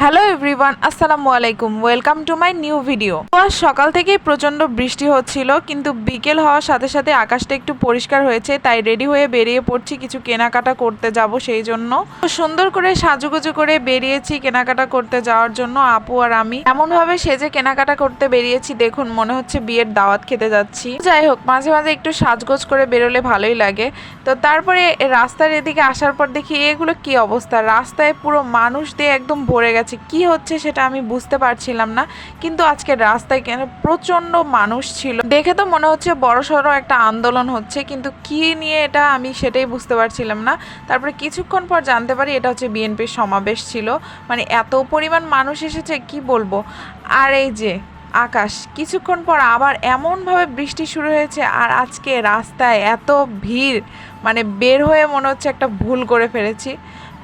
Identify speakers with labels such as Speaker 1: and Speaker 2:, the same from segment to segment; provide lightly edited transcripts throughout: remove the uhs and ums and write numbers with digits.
Speaker 1: Hello everyone, আসসালামু আলাইকুম। Welcome to my new video. আজ সকাল থেকেই প্রচণ্ড বৃষ্টি হচ্ছিল, কিন্তু বিকেল হওয়ার সাথে সাথে আকাশটা একটু পরিষ্কার হয়েছে, তাই রেডি হয়ে বেরিয়ে পড়ছি কিছু কেনাকাটা করতে যাব। সেই জন্য সুন্দর করে সাজুগুজু করে বেরিয়েছি কেনাকাটা করতে যাওয়ার জন্য। আপু আর আমি এমনভাবে সেজে কেনাকাটা করতে বেরিয়েছি, দেখুন মনে হচ্ছে বিয়ের দাওয়াত খেতে যাচ্ছি। যাই হোক, মাঝে মাঝে একটু সাজগোজ করে বেরোলে ভালোই লাগে। তো তারপরে রাস্তার এদিকে আসার পর দেখি এগুলো কি অবস্থা, রাস্তায় পুরো মানুষ দিয়ে একদম ভরে গেছে। কি হচ্ছে সেটা আমি বুঝতে পারছিলাম না, কিন্তু আজকে রাস্তায় কেন প্রচন্ড মানুষ ছিল, দেখে তো মনে হচ্ছে বড়সড় একটা আন্দোলন হচ্ছে, কিন্তু কি নিয়ে এটা আমি সেটাই বুঝতে পারছিলাম না। তারপরে কিছুক্ষণ পর জানতে পারি এটা হচ্ছে বিএনপির সমাবেশ ছিল। মানে এত পরিমাণ মানুষ এসেছে কি বলবো। আর এই যে আকাশ, কিছুক্ষণ পর আবার এমনভাবে বৃষ্টি শুরু হয়েছে, আর আজকে রাস্তায় এত ভিড়, মানে বের হয়ে মনে হচ্ছে একটা ভুল করে ফেলেছি।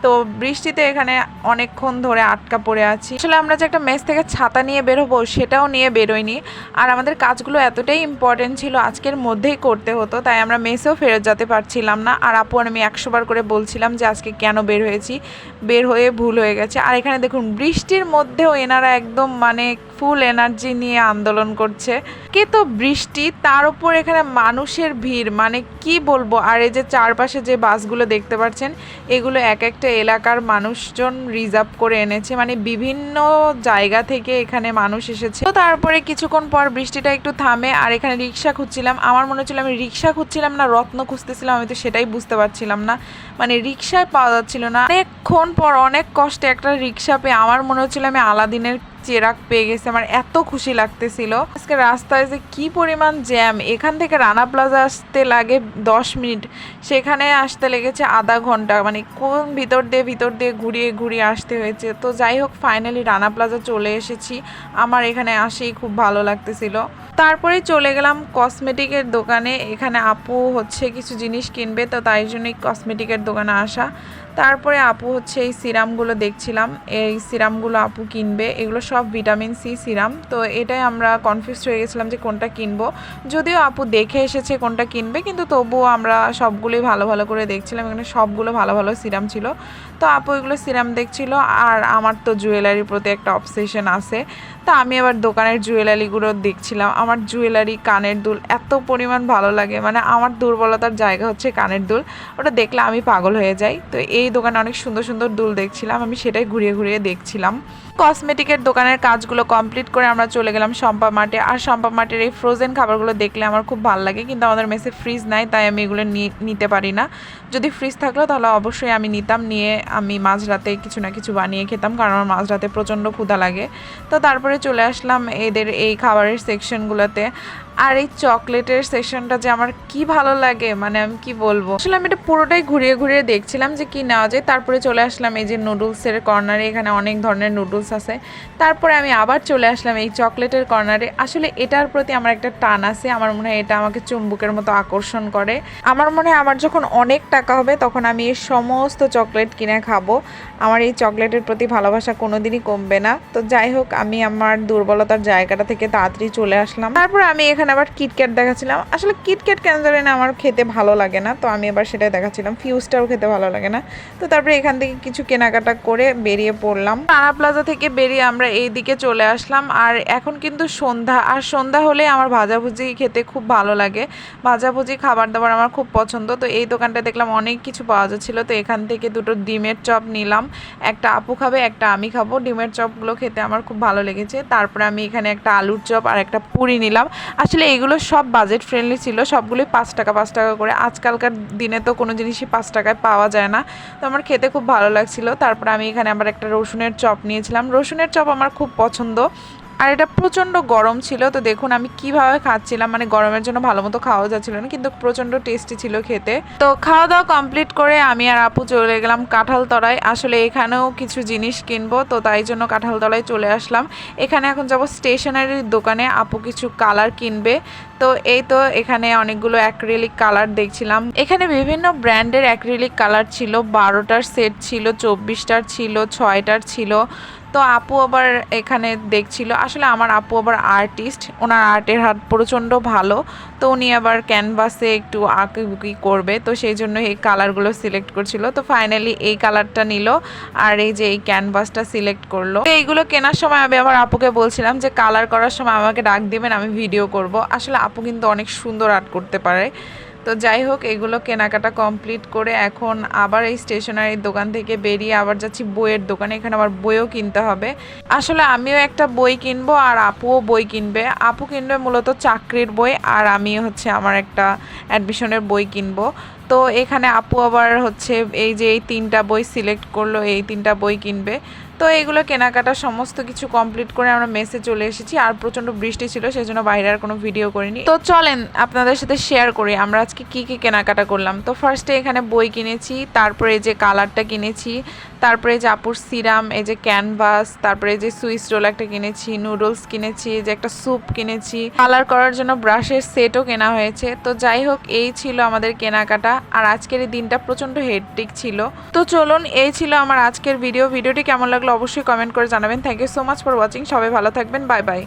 Speaker 1: তো বৃষ্টিতে এখানে অনেকক্ষণ ধরে আটকা পড়ে আছি। আসলে আমরা যে একটা মেস থেকে ছাতা নিয়ে বেরোবো সেটাও নিয়ে বেরোইনি, আর আমাদের কাজগুলো এতটাই ইম্পর্টেন্ট ছিল আজকের মধ্যেই করতে হতো, তাই আমরা মেসেও ফেরত যেতে পারছিলাম না। আর আপু আর আমি 100 বার করে বলছিলাম যে আজকে কেন বের হয়েছি, বের হয়ে ভুল হয়ে গেছে। আর এখানে দেখুন বৃষ্টির মধ্যেও এনারা একদম মানে ফুল এনার্জি নিয়ে আন্দোলন করছে। কে তো বৃষ্টি, তার উপর এখানে মানুষের ভিড়, মানে কি বলবো। আর এই যে চারপাশে যে বাসগুলো দেখতে পাচ্ছেন, এগুলো এক একটা এলাকার মানুষজন রিজার্ভ করে এনেছে, মানে বিভিন্ন জায়গা থেকে এখানে মানুষ এসেছে। তো তারপরে কিছুক্ষণ পর বৃষ্টিটা একটু থামে, আর এখানে রিক্সা খুঁজছিলাম। আমার মনে হচ্ছিল আমি রিক্সা খুঁজছিলাম না রত্ন খুঁজতেছিলাম, আমি তো সেটাই বুঝতে পারছিলাম না। মানে রিক্সায় পাওয়া যাচ্ছিল না। অনেকক্ষণ পর অনেক কষ্টে একটা রিক্সা পেয়ে আমার মনে হচ্ছিল আমি আলাদিনের চেরাগ পেয়ে গেছে, আমার এত খুশি লাগতেছিল। আজকে রাস্তায় যে কি পরিমাণ জ্যাম, এখান থেকে রানা প্লাজা আসতে লাগে 10 মিনিট, সেখানে আসতে লেগেছে আধা ঘন্টা। মানে কোন ভিতর দিয়ে ঘুরিয়ে ঘুরিয়ে আসতে হয়েছে। তো যাই হোক, ফাইনালি রানা প্লাজা চলে এসেছি। আমার এখানে আসেই খুব ভালো লাগতেছিল। তারপরে চলে গেলাম কসমেটিকের দোকানে। এখানে আপু হচ্ছে কিছু জিনিস কিনবে, তো তাই জন্যই কসমেটিকের দোকানে আসা। তারপরে আপু হচ্ছে এই সিরামগুলো দেখছিলাম, এই সিরামগুলো আপু কিনবে। এগুলো সব ভিটামিন সি সিরাম। তো এটাই আমরা কনফিউজ হয়ে গেছিলাম যে কোনটা কিনবো, যদিও আপু দেখে এসেছে কোনটা কিনবে, কিন্তু তবুও আমরা সবগুলোই ভালো ভালো করে দেখছিলাম। এখানে সবগুলো ভালো ভালো সিরাম ছিল। তো আপু এগুলো সিরাম দেখছিল, আর আমার তো জুয়েলারির প্রতি একটা অবসেশন আছে। তো আমি আবার দোকানের জুয়েলারিগুলো দেখছিলাম। আমার জুয়েলারি, কানের দুল এত পরিমাণ ভালো লাগে, মানে আমার দুর্বলতার জায়গা হচ্ছে কানের দুল, ওটা দেখলে আমি পাগল হয়ে যাই। তো এই দোকানে অনেক সুন্দর সুন্দর দুল দেখছিলাম, আমি সেটাই ঘুরিয়ে ঘুরিয়ে দেখছিলাম। কসমেটিকের দোকানের কাজগুলো কমপ্লিট করে আমরা চলে গেলাম শম্পা মার্টে। আর শম্পা মার্টের এই ফ্রোজেন খাবারগুলো দেখলে আমার খুব ভালো লাগে, কিন্তু আমাদের মেসে ফ্রিজ নাই, তাই আমি এগুলো নিতে পারি না। যদি ফ্রিজ থাকলো তাহলে অবশ্যই আমি নিতাম, নিয়ে আমি মাঝরাতে কিছু না কিছু বানিয়ে খেতাম, কারণ আমার মাঝরাতে প্রচণ্ড ক্ষুধা লাগে। তো তারপরে চলে আসলাম এদের এই খাবারের সেকশনগুলোতে। আর এই চকলেটের সেকশনটা যে আমার কি ভালো লাগে, মানে আমি কি বলবো। আসলে আমি এটা পুরোটাই ঘুরিয়ে ঘুরিয়ে দেখছিলাম যে কি নেওয়া যায়। তারপরে চলে আসলাম এই যে নুডলসের কর্নারে, এখানে অনেক ধরনের নুডলস আছে। তারপরে আমি আবার চলে আসলাম এই চকলেটের কর্নারে। আসলে এটার প্রতি আমার একটা টান আছে, আমার মনে হয় এটা আমাকে চুম্বকের মতো আকর্ষণ করে। আমার মনে হয় আমার যখন অনেক টাকা হবে তখন আমি এই সমস্ত চকলেট কিনে খাবো। আমার এই চকলেটের প্রতি ভালোবাসা কোনোদিনই কমবে না। তো যাই হোক, আমি আমার দুর্বলতার জায়গাটা থেকে তাড়াতাড়ি চলে আসলাম। তারপর আমি এখানে আবার কিটক্যাট দেখাচ্ছিলাম। আসলে কিটক্যাট কেন জানি না আমার খেতে ভালো লাগে না, তো আমি আবার সেটাই দেখাচ্ছিলাম। ফিউজটাও খেতে ভালো লাগে না। তো তারপরে এখান থেকে কিছু কেনাকাটা করে বেরিয়ে পড়লাম। রানা প্লাজা থেকে বেরিয়ে আমরা এই দিকে চলে আসলাম। আর এখন কিন্তু সন্ধ্যা, আর সন্ধ্যা হলে আমার ভাজাভুজি খেতে খুব ভালো লাগে। ভাজাভুজি খাবার দাবার আমার খুব পছন্দ। তো এই দোকানটা দেখলাম অনেক কিছু পাওয়া যাচ্ছিলো, তো এখান থেকে দুটো ডিমের চপ নিলাম। একটা আপু খাবে, একটা আমি খাবো। ডিমের চপগুলো খেতে আমার খুব ভালো লেগেছে। তারপরে আমি এখানে একটা আলুর চপ আর একটা পুরি নিলাম। আসলে এগুলো সব বাজেট ফ্রেন্ডলি ছিল, সবগুলোই 5 টাকা 5 টাকা করে। আজকালকার দিনে তো কোনো জিনিসই 5 টাকায় পাওয়া যায় না, তো আমার খেতে খুব ভালো লাগছিল। তারপর আমি এখানে আবার একটা রসুনের চপ নিয়েছিলাম। রসুনের চপ আমার খুব পছন্দ, আর এটা প্রচণ্ড গরম ছিল। তো দেখুন আমি কিভাবে খাচ্ছিলাম, মানে গরমের জন্য ভালো মতো খাওয়া যাচ্ছিল না, কিন্তু প্রচণ্ড টেস্টি ছিল খেতে। তো খাওয়া দাওয়া কমপ্লিট করে আমি আর আপু চলে গেলাম কাঁঠালতলায়। আসলে এখানেও কিছু জিনিস কিনবো, তো তাই জন্য কাঁঠালতলায় চলে আসলাম। এখানে এখন যাব স্টেশনারির দোকানে, আপু কিছু কালার কিনবে। তো এই তো এখানে অনেকগুলো অ্যাক্রিলিক কালার দেখছিলাম। এখানে বিভিন্ন ব্র্যান্ডের অ্যাক্রিলিক কালার ছিল। 12টার সেট ছিল, 24টার ছিল, 6টার ছিল। তো আপু আবার এখানে দেখছিল, আসলে আমার আপু আবার আর্টিস্ট, ওনার আর্টের হাত প্রচণ্ড ভালো। তো উনি আবার ক্যানভাসে একটু আঁকিবুকি করবে, তো সেই জন্য এই কালারগুলো সিলেক্ট করছিল। তো ফাইনালি এই কালারটা নিল আর এই যে এই ক্যানভাসটা সিলেক্ট করলো। তো এইগুলো কেনার সময় আমি আমার আপুকে বলছিলাম যে কালার করার সময় আমাকে ডাক দিবেন, আমি ভিডিও করব। আসলে আপু কিন্তু অনেক সুন্দর আর্ট করতে পারে। তো যাই হোক, এগুলো কেনাকাটা কমপ্লিট করে এখন আবার এই স্টেশনারির দোকান থেকে বেরিয়ে আবার যাচ্ছি বইয়ের দোকানে। এখানে আবার বইও কিনতে হবে। আসলে আমিও একটা বই কিনবো আর আপুও বই কিনবে। আপু কিনবে মূলত চাকরির বই আর আমি হচ্ছে আমার একটা অ্যাডমিশনের বই কিনবো। তো এখানে আপু আবার হচ্ছে এই যে এই 3টা বই সিলেক্ট করলো, এই 3টা বই কিনবে। তো এইগুলো কেনাকাটা সমস্ত কিছু কমপ্লিট করে আমরা মেসে চলে এসেছি। আর প্রচণ্ড বৃষ্টি ছিল, সেই জন্য বাইরে আর কোনো ভিডিও করিনি। তো চলেন আপনাদের সাথে শেয়ার করি আমরা আজকে কি কি কেনাকাটা করলাম। তো ফার্স্টে এখানে বই কিনেছি, তারপরে এই যে কালারটা কিনেছি, তারপরে এই যে আপুর সিরাম, এই যে ক্যানভাস, তারপরে এই যে সুইস রোল একটা কিনেছি, নুডলস কিনেছি, এই যে একটা স্যুপ কিনেছি, কালার করার জন্য ব্রাশের সেটও কেনা হয়েছে। তো যাই হোক, এই ছিল আমাদের কেনাকাটা। আর আজকের এই দিনটা প্রচণ্ড হেডটিক ছিল। তো চলুন, এই ছিল আমার আজকের ভিডিওটি কেমন লাগলো অবশ্যই কমেন্ট করে জানাবেন। Thank you so much for watching. সবাই ভালো থাকবেন, বাই বাই।